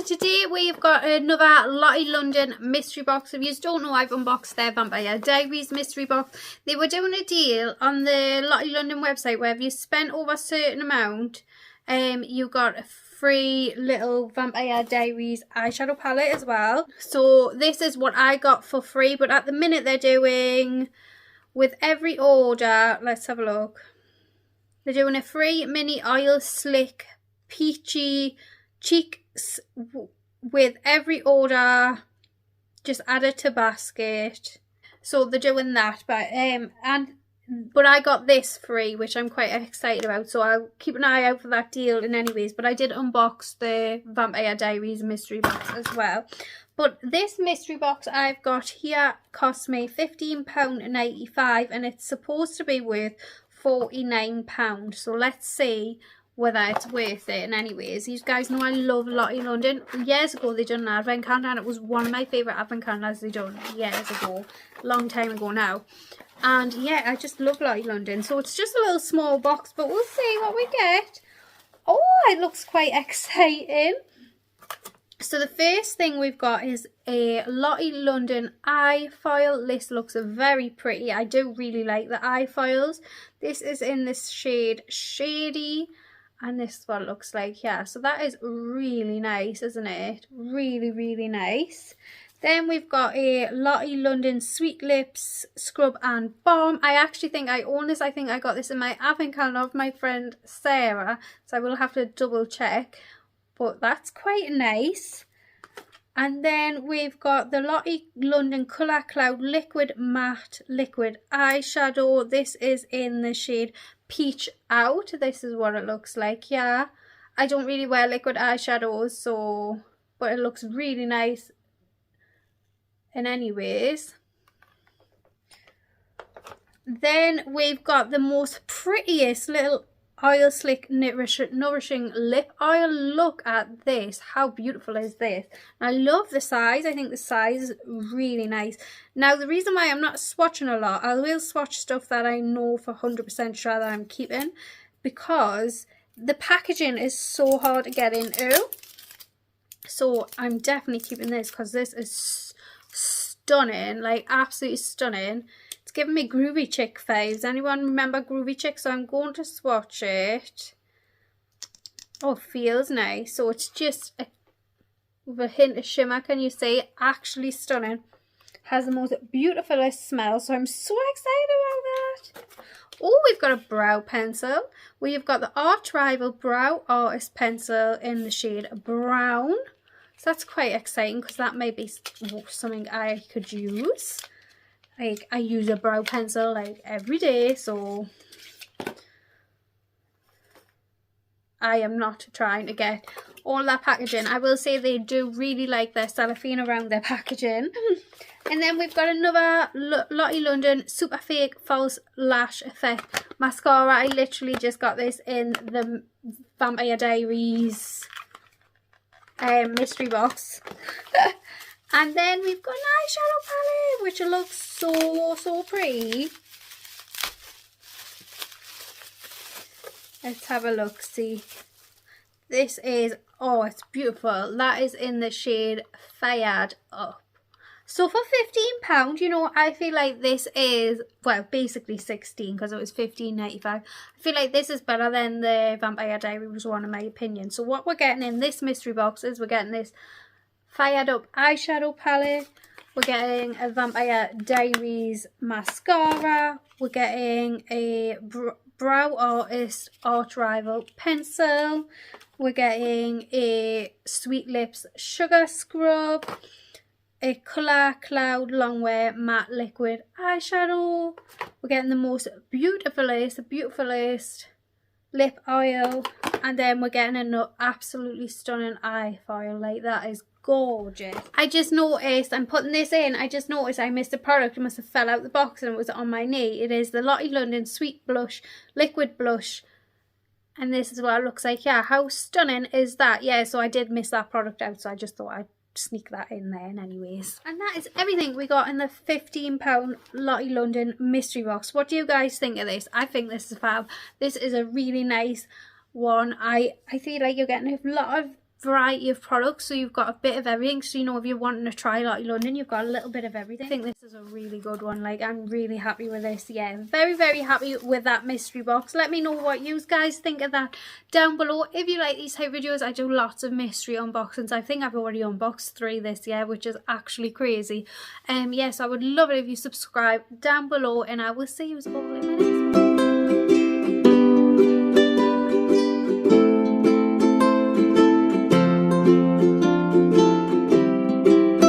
today we've got another Lottie London mystery box. If you don't know, I've unboxed their Vampire Diaries mystery box. They were doing a deal on the Lottie London website where if you spent over a certain amount, you got a free little Vampire Diaries eyeshadow palette as well. So this is what I got for free, but at the minute they're doing, with every order, let's have a look. They're doing a free mini oil slick peachy cheeks with every order. Just add it to basket. So they're doing that, but I got this free, which I'm quite excited about, so I'll keep an eye out for that deal in anyways. But I did unbox the Vampire Diaries mystery box as well. But this mystery box I've got here cost me £15.95 and it's supposed to be worth £49. So let's see whether it's worth it. And anyways, you guys know I love Lottie London. Years ago they done an advent calendar and it was one of my favourite advent calendars they done years ago. Long time ago now. And yeah, I just love Lottie London. So it's just a little small box, but we'll see what we get. Oh, it looks quite exciting. So the first thing we've got is a Lottie London eye foil. This looks very pretty. I do really like the eye foils. This is in this shade Shady. And this is what it looks like, yeah. So that is really nice, isn't it? Really, really nice. Then we've got a Lottie London Sweet Lips Scrub and Balm. I actually think I own this. I think I got this in my advent calendar of my friend Sarah. So I will have to double check. But that's quite nice. And then we've got the Lottie London Colour Cloud Liquid Matte Liquid Eyeshadow. This is in the shade Peach Out. This is what it looks like, yeah. I don't really wear liquid eyeshadows, so, but it looks really nice in anyways. Then we've got the most prettiest little oil slick nourishing lip oil. Look at this, how beautiful is this? I love the size. I think the size is really nice. Now the reason why I'm not swatching a lot, I will swatch stuff that I know for 100% sure that I'm keeping, because the packaging is so hard to get into. So I'm definitely keeping this because this is stunning, like absolutely stunning. Giving me Groovy Chick vibes. Anyone remember Groovy Chick? So I'm going to swatch it. Oh, it feels nice. So it's just with a hint of shimmer. Can you see? Actually stunning. Has the most beautiful smell. So I'm so excited about that. Oh, we've got a brow pencil. We've got the Art Rival Brow Artist Pencil in the shade Brown. So that's quite exciting because that may be something I could use. Like, I use a brow pencil like every day, so I am not trying to get all that packaging. I will say they do really like their cellophane around their packaging. And then we've got another Lottie London Super Fake False Lash Effect Mascara. I literally just got this in the Vampire Diaries mystery box. And then we've got an eyeshadow palette, which looks so pretty. Let's have a look, see. This is, oh, it's beautiful. That is in the shade Fired Up. So for £15, you know, I feel like this is, well, basically 16 because it was £15.95. I feel like this is better than the Vampire Diaries one in my opinion. So what we're getting in this mystery box is we're getting this Fired Up eyeshadow palette, we're getting a Vampire Diaries mascara, we're getting a Brow Artist Art Rival pencil, we're getting a Sweet Lips Sugar Scrub, a Colour Cloud Longwear Matte Liquid Eyeshadow, we're getting the most beautifulest lip oil, and then we're getting an absolutely stunning eye foil. Like, that is gorgeous. I just noticed, I'm putting this in, I just noticed I missed a product. It must have fell out the box and it was on my knee. It is the Lottie London Sweet Blush Liquid Blush, and this is what it looks like. Yeah, how stunning is that? Yeah, so I did miss that product out, so I just thought I'd sneak that in there anyways. And that is everything we got in the £15 Lottie London mystery box. What do you guys think of this? I think this is fab. This is a really nice one. I feel like you're getting a lot of variety of products, so you've got a bit of everything. So you know, if you're wanting to try Lottie London, you've got a little bit of everything. I think this is a really good one. Like, I'm really happy with this. Yeah, very happy with that mystery box. Let me know what you guys think of that down below. If you like these type of videos, I do lots of mystery unboxings. I think I've already unboxed 3 this year, which is actually crazy. Yes, I would love it if you subscribe down below, and I will see you all in my next one.